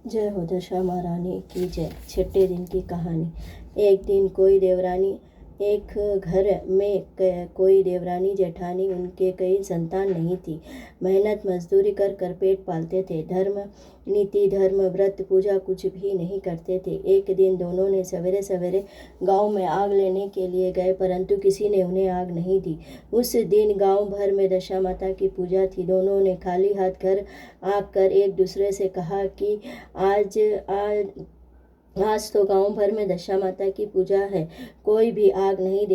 जय हो दशा महारानी की जय। छठे दिन की कहानी। एक दिन एक घर में कोई देवरानी जेठानी, उनके कई संतान नहीं थी। मेहनत मजदूरी कर कर पेट पालते थे। धर्म नीति धर्म व्रत पूजा कुछ भी नहीं करते थे। एक दिन दोनों ने सवेरे सवेरे गांव में आग लेने के लिए गए, परंतु किसी ने उन्हें आग नहीं दी। उस दिन गांव भर में दशा माता की पूजा थी। दोनों ने खाली हाथ घर आकर एक दूसरे से कहा कि आज आज आज तो गांव भर में दशा माता की पूजा है, कोई भी आग नहीं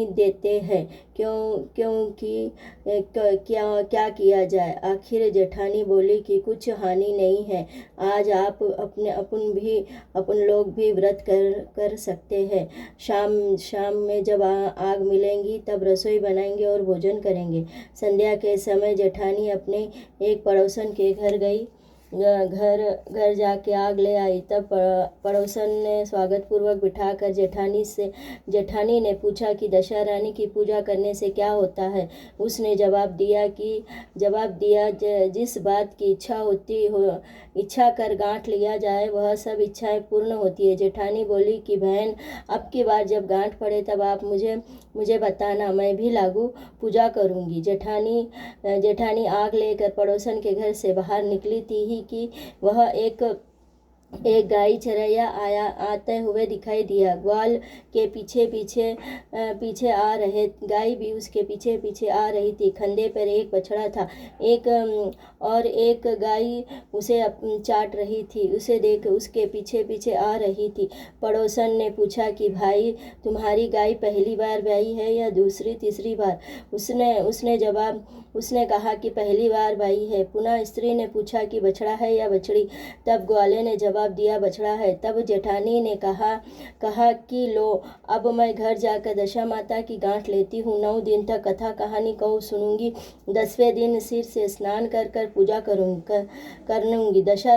देते हैं। क्योंकि क्या किया जाए। आखिर जेठानी बोली कि कुछ हानि नहीं है, आज आप अपन लोग भी व्रत कर सकते हैं। शाम में जब आग मिलेंगी तब रसोई बनाएंगे और भोजन करेंगे। संध्या के समय जेठानी अपने एक पड़ोसन के घर गई। घर जाके आग ले आई। तब पड़ोसन ने स्वागत पूर्वक बिठाकर जेठानी ने पूछा कि दशा रानी की पूजा करने से क्या होता है। उसने जवाब दिया जिस बात की इच्छा कर गांठ लिया जाए वह सब इच्छाएं पूर्ण होती है। जेठानी बोली कि बहन, अब की बार जब गांठ पड़े तब आप मुझे बताना, मैं भी लागू पूजा करूंगी। जेठानी आग लेकर पड़ोसन के घर से बाहर निकली थी ही कि वह एक गाय चरैया आते हुए दिखाई दिया। ग्वाल के पीछे आ रहे, गाय भी उसके पीछे पीछे आ रही थी। कंधे पर एक बछड़ा था, एक गाय उसे चाट रही थी। उसे देख उसके पीछे पीछे आ रही थी। पड़ोसन ने पूछा कि भाई, तुम्हारी गाय पहली बार ब्याई है या दूसरी तीसरी बार? उसने कहा कि पहली बार ब्याई है। पुनः स्त्री ने पूछा कि बछड़ा है या बछड़ी? तब ग्वाले ने जवाब दिया बछड़ा है। तब जेठानी ने कहा कि लो, अब मैं घर जाकर दशा माता की गांठ लेती हूँ। 9 दिन तक कथा कहानी को सुनूंगी। 10वें दिन सिर से स्नान कर पूजा करूंगी। दशा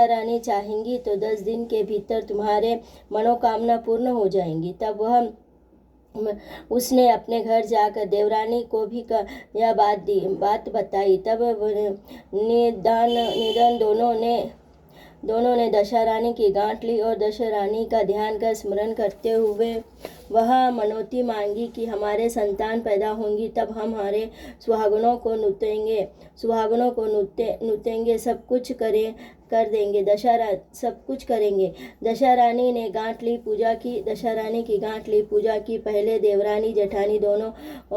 रानी चाहेंगी तो 10 दिन के भीतर तुम्हारे मनोकामना पूर्ण हो जाएंगी। तब उसने अपने घर जाकर देवरानी को भी यह बात बताई। तब निदान दोनों ने दशा रानी की गांठ ली और दशा रानी का ध्यान कर स्मरण करते हुए वह मनौती मांगी कि हमारे संतान पैदा होंगी तब हम हमारे सुहागनों को नूतेंगे, सब कुछ कर देंगे। सब कुछ करेंगे। दशा रानी ने गांठ ली, पूजा की। दशा रानी की गांठ ली, पूजा की। पहले देवरानी जेठानी दोनों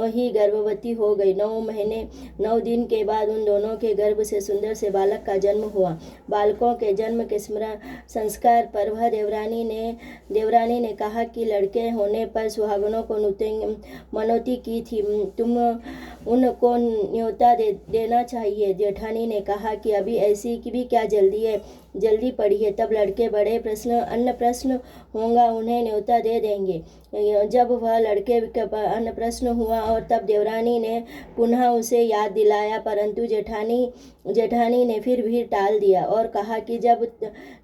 ही गर्भवती हो गई। 9 दिन के बाद उन दोनों के गर्भ से सुंदर से बालक का जन्म हुआ। बालकों के जन्म के संस्कार पर वह देवरानी ने कहा कि लड़के होने पर सुहागनों को मनौती की थी, तुम उनको न्योता देना चाहिए। जेठानी ने कहा कि अभी ऐसी की भी क्या जल्दी पड़ी है। तब लड़के बड़े अन्न प्रश्न होगा, उन्हें न्योता दे देंगे। जब वह लड़के का अन्न प्रश्न हुआ और तब देवरानी ने पुनः उसे याद दिलाया, परंतु जेठानी ने फिर भी टाल दिया और कहा कि जब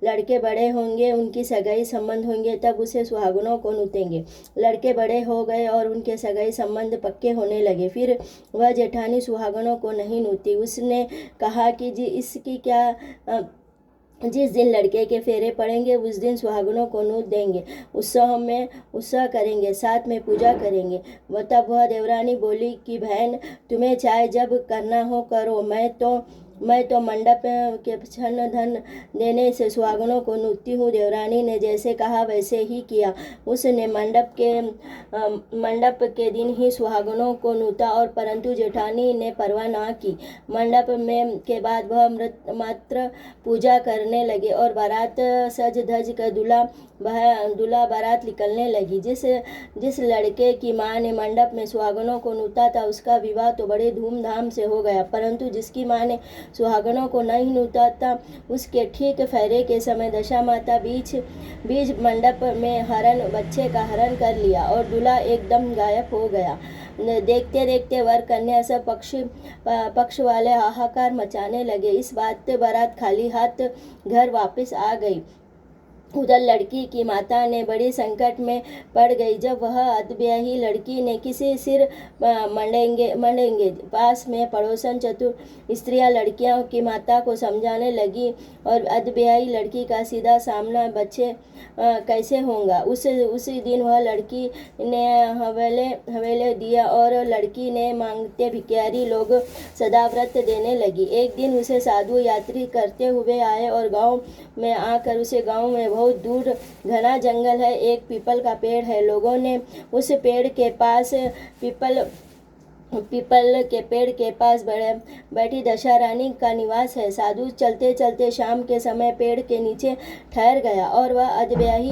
लड़के बड़े होंगे, उनकी सगाई संबंध होंगे, तब उसे सुहागनों को नूतेंगे। लड़के बड़े हो गए और उनके सगाई संबंध पक्के होने लगे। फिर वह जेठानी सुहागनों को नहीं नूती। उसने कहा कि जिस दिन लड़के के फेरे पड़ेंगे उस दिन सुहागनों को नूत देंगे, उत्सव करेंगे, साथ में पूजा करेंगे। तब वह देवरानी बोली कि बहन, तुम्हें चाहे जब करना हो करो, मैं तो मंडप के छन्न धन देने से सुहागनों को नूतती हूँ। देवरानी ने जैसे कहा वैसे ही किया। उसने मंडप के दिन ही सुहागनों को नूता और परंतु जेठानी ने परवाह ना की। मंडप में के बाद वह मात्र पूजा करने लगे और बारात सज धज कर दूल्हा बारात निकलने लगी। जिस लड़के की माँ ने मंडप में सुहागनों को नूता था उसका विवाह तो बड़े धूमधाम से हो गया, परंतु जिसकी माँ ने सुहागनों को नहीं नूता था उसके ठीक फेरे के समय दशा माता बीच मंडप में बच्चे का हरण कर लिया और दूल्हा एकदम गायब हो गया। देखते देखते वर कन्या सब पक्ष वाले हाहाकार मचाने लगे। इस बात बारात खाली हाथ घर वापस आ गई। उधर लड़की की माता ने बड़ी संकट में पड़ गई जब वह अधब्याही लड़की ने किसी सिर मंडेंगे पास में पड़ोसन चतुर स्त्रियां लड़कियों की माता को समझाने लगी और अधब्याही लड़की का सीधा सामना बच्चे कैसे होगा। उसी दिन वह लड़की ने हवेले दिया और लड़की ने मांगते भिखारी लोग सदाव्रत देने लगी। एक दिन उसे साधु यात्री करते हुए आए और गांव में आकर उसे गांव में बहुत दूर घना जंगल है, एक पीपल का पेड़ है। लोगों ने उस पेड़ के पास पीपल के पेड़ के पास बैठी दशा रानी का निवास है। साधु चलते चलते शाम के समय पेड़ के नीचे ठहर गया और वह अधब्याही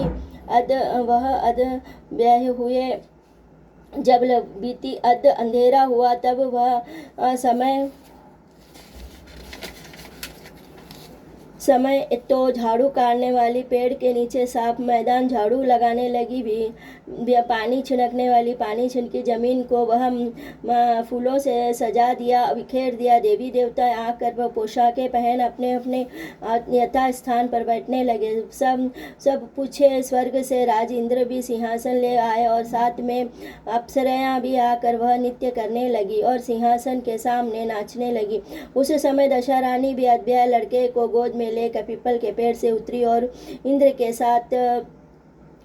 हुए जब बीती अंधेरा हुआ तब वह समय तो झाड़ू काटने वाली पेड़ के नीचे साफ मैदान झाड़ू लगाने लगी भी पानी छिड़कने वाली पानी छिड़की जमीन को वह फूलों से सजा दिया बिखेर दिया। देवी देवता आकर वह पोशाकें पहन अपने अपने यथा स्थान पर बैठने लगे। सब पूछे स्वर्ग से राज इंद्र भी सिंहासन ले आए और साथ में अप्सराएं भी आकर वह नृत्य करने लगी और सिंहासन के सामने नाचने लगी। उस समय दशा रानी भी अधब्याही लड़के को गोद में लेकर पीपल के पेड़ से उतरी और इंद्र के साथ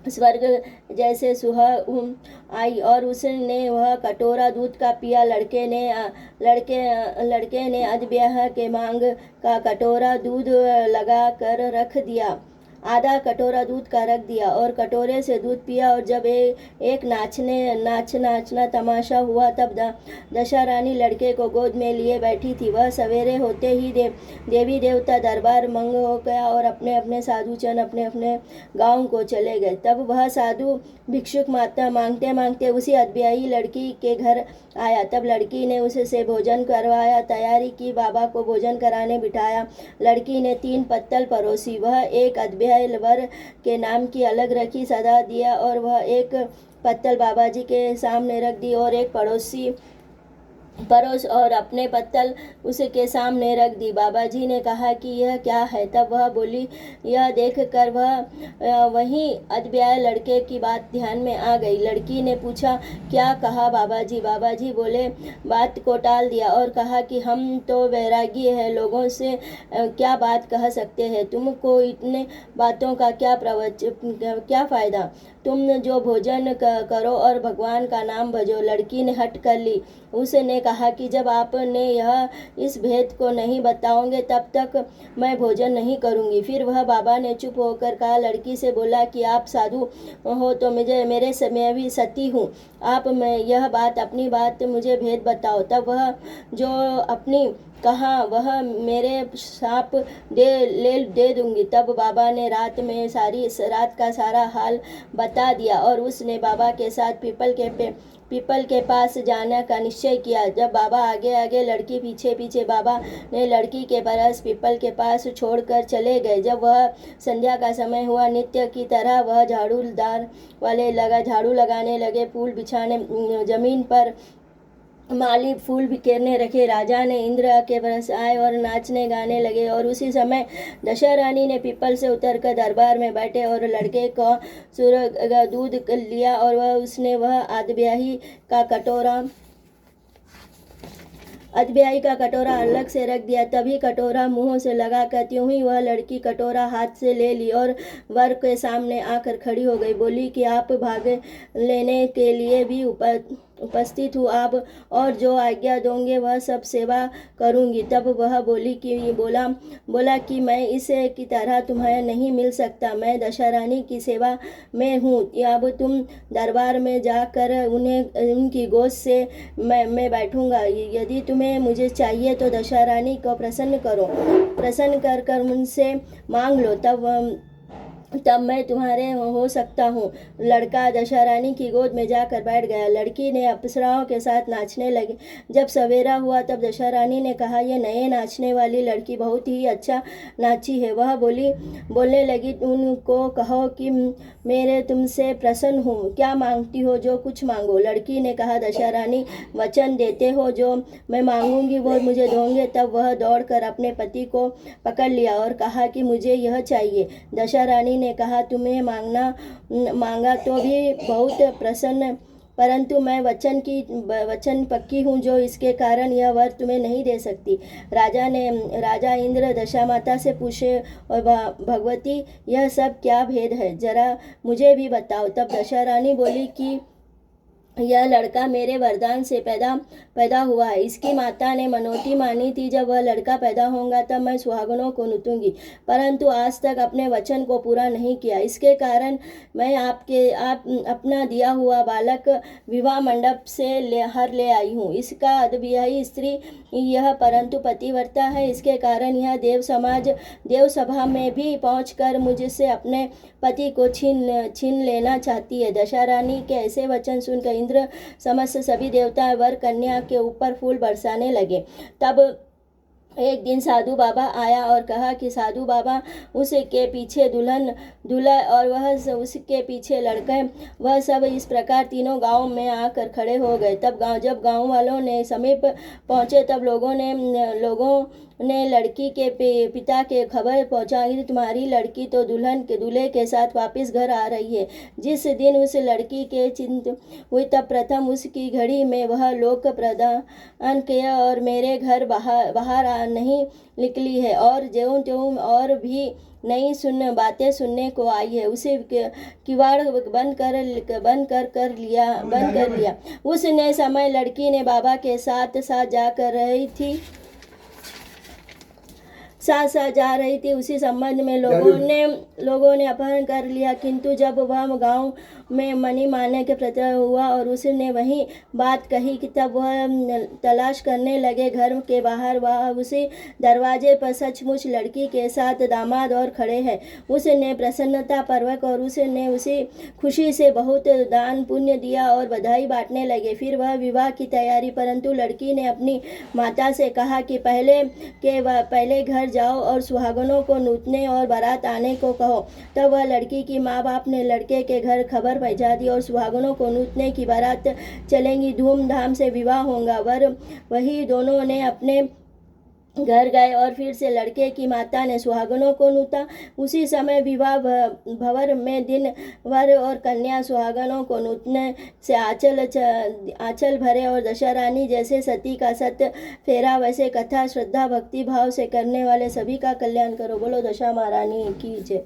स्वर्ग जैसे सुहाग आई और उसने वह कटोरा दूध का पिया। लड़के ने अधब्याह के मांग का कटोरा दूध लगा कर रख दिया, आधा कटोरा दूध का रख दिया और कटोरे से दूध पिया। और जब एक नाचना तमाशा हुआ तब दशा रानी लड़के को गोद में लिए बैठी थी। वह सवेरे होते ही देवी देवता दरबार मंग हो गया और अपने अपने साधुजन अपने अपने गांव को चले गए। तब वह साधु भिक्षुक माता मांगते मांगते उसी अधब्याही लड़की के घर आया। तब लड़की ने उसे भोजन करवाया, तैयारी की, बाबा को भोजन कराने बिठाया। लड़की ने 3 पत्तल परोसी, वह एक अधब्याही वर के नाम की अलग रखी, सदा दिया और वह एक पत्तल बाबा जी के सामने रख दी और एक परोस और अपने पत्तल उसके सामने रख दी। बाबा जी ने कहा कि यह क्या है? तब वह बोली। यह देखकर वह वहीं अधब्याही लड़के की बात ध्यान में आ गई। लड़की ने पूछा, क्या कहा बाबा जी? बाबा जी बोले, बात को टाल दिया और कहा कि हम तो वैरागी है, लोगों से क्या बात कह सकते हैं? तुमको इतने बातों का क्या फ़ायदा? तुम जो भोजन करो और भगवान का नाम भजो। लड़की ने हट कर ली। उसने कहा कि जब आपने इस भेद को नहीं बताओगे तब तक मैं भोजन नहीं करूंगी। फिर वह बाबा ने चुप होकर कहा। लड़की से बोला कि आप साधु हो तो मेरे समय भी सती हूँ, आप अपनी बात मुझे भेद बताओ। तब वह जो अपनी कहा वह मेरे साप दे दूंगी। तब बाबा ने रात का सारा हाल बता दिया और उसने बाबा के साथ पीपल के पास जाने का निश्चय किया। जब बाबा आगे आगे लड़की पीछे पीछे, बाबा ने लड़की के परस पीपल के पास छोड़कर चले गए। जब वह संध्या का समय हुआ, नित्य की तरह वह झाड़ू लगाने लगे, फूल बिछाने जमीन पर माली फूल बिखेरने रखे। राजा ने इंद्र के पास आए और नाचने गाने लगे और उसी समय दशा रानी ने पीपल से उतरकर दरबार में बैठे और लड़के को दूध लिया और वह अधब्याही का कटोरा अलग से रख दिया। तभी कटोरा मुंह से लगाकर त्यों ही वह लड़की कटोरा हाथ से ले ली और वर के सामने आकर खड़ी हो गई। बोली कि आप भाग लेने के लिए भी उपस्थित हूँ, आप और जो आज्ञा दोगे वह सब सेवा करूँगी। तब वह बोला कि मैं इसे की तरह तुम्हें नहीं मिल सकता, मैं दशा रानी की सेवा में हूँ। अब तुम दरबार में जाकर उनकी गोद से मैं बैठूंगा। यदि तुम्हें मुझे चाहिए तो दशा रानी को प्रसन्न कर मुझसे मांग लो, तब मैं तुम्हारे हो सकता हूँ। लड़का दशा रानी की गोद में जाकर बैठ गया। लड़की ने अप्सराओं के साथ नाचने लगी। जब सवेरा हुआ तब दशा रानी ने कहा, यह नए नाचने वाली लड़की बहुत ही अच्छा नाची है। वह बोलने लगी, उनको कहो कि मेरे तुमसे प्रसन्न हूँ, क्या मांगती हो जो कुछ मांगो। लड़की ने कहा, दशा रानी वचन देते हो जो मैं मांगूंगी वो मुझे दोगे। तब वह दौड़कर अपने पति को पकड़ लिया और कहा कि मुझे यह चाहिए। दशा रानी ने कहा, तुम्हें मांगा तो भी बहुत प्रसन्न, परंतु मैं वचन पक्की हूँ, जो इसके कारण यह वर तुम्हें नहीं दे सकती। राजा इंद्र दशामाता से पूछे, और भगवती, यह सब क्या भेद है, जरा मुझे भी बताओ। तब दशा रानी बोली कि यह लड़का मेरे वरदान से पैदा हुआ है। इसकी माता ने मनौती मानी थी, जब वह लड़का पैदा होगा तब मैं सुहागनों को नूतूंगी, परंतु आज तक अपने वचन को पूरा नहीं किया। इसके कारण मैं अपना दिया हुआ बालक विवाह मंडप से ले आई हूँ। इसका अद्वियायी स्त्री यह परंतु पतिव्रता है। इसके कारण यह देव सभा में भी पहुंचकर मुझसे अपने पति को छीन लेना चाहती है। दशा रानी के ऐसे वचन सुनकर इंद्र समस्त सभी देवता वर कन्या के ऊपर फूल बरसाने लगे। तब एक दिन साधु बाबा आया और कहा कि साधु बाबा, उसके पीछे दूल्हा और वह उसके पीछे लड़के, वह सब इस प्रकार तीनों गांव में आकर खड़े हो गए। जब गांव वालों ने समीप पहुंचे, तब लोगों ने लड़की के पिता के खबर पहुंचा कि तुम्हारी लड़की तो दूल्हे के साथ वापस घर आ रही है। जिस दिन उस लड़की के चिंता हुई, तब प्रथम उसकी घड़ी में वह लोक प्रदान किया और मेरे घर बाहर नहीं निकली है, और ज्यों और भी नई बातें सुनने को आई है। उसे किवाड़ बंद कर लिया। उसने समय लड़की ने बाबा के साथ जा रही थी, उसी संबंध में लोगों ने अपहरण कर लिया। किंतु जब वह गांव में मनी मारने के प्रति हुआ और उसने वही बात कही कि तब वह तलाश करने लगे घर के बाहर। वह उसी दरवाजे पर सचमुच लड़की के साथ दामाद और खड़े हैं। उसने प्रसन्नता पूर्वक और उसने उसी खुशी से बहुत दान पुण्य दिया और बधाई बांटने लगे। फिर वह विवाह की तैयारी, परंतु लड़की ने अपनी माता से कहा कि पहले घर जाओ और सुहागनों को नूतने और बारात आने को कहो। तब वह लड़की की माँ बाप ने लड़के के घर खबर पहुंचा दी और सुहागनों को नूतने की बारात चलेंगी, धूमधाम से विवाह होगा। वही दोनों ने अपने घर गए और फिर से लड़के की माता ने सुहागनों को नूता। उसी समय विवाह भवर में दिन वर और कन्या सुहागनों को नूतने से आंचल भरे, और दशा रानी जैसे सती का सत्य फेरा, वैसे कथा श्रद्धा भक्ति भाव से करने वाले सभी का कल्याण करो। बोलो दशा महारानी की जय।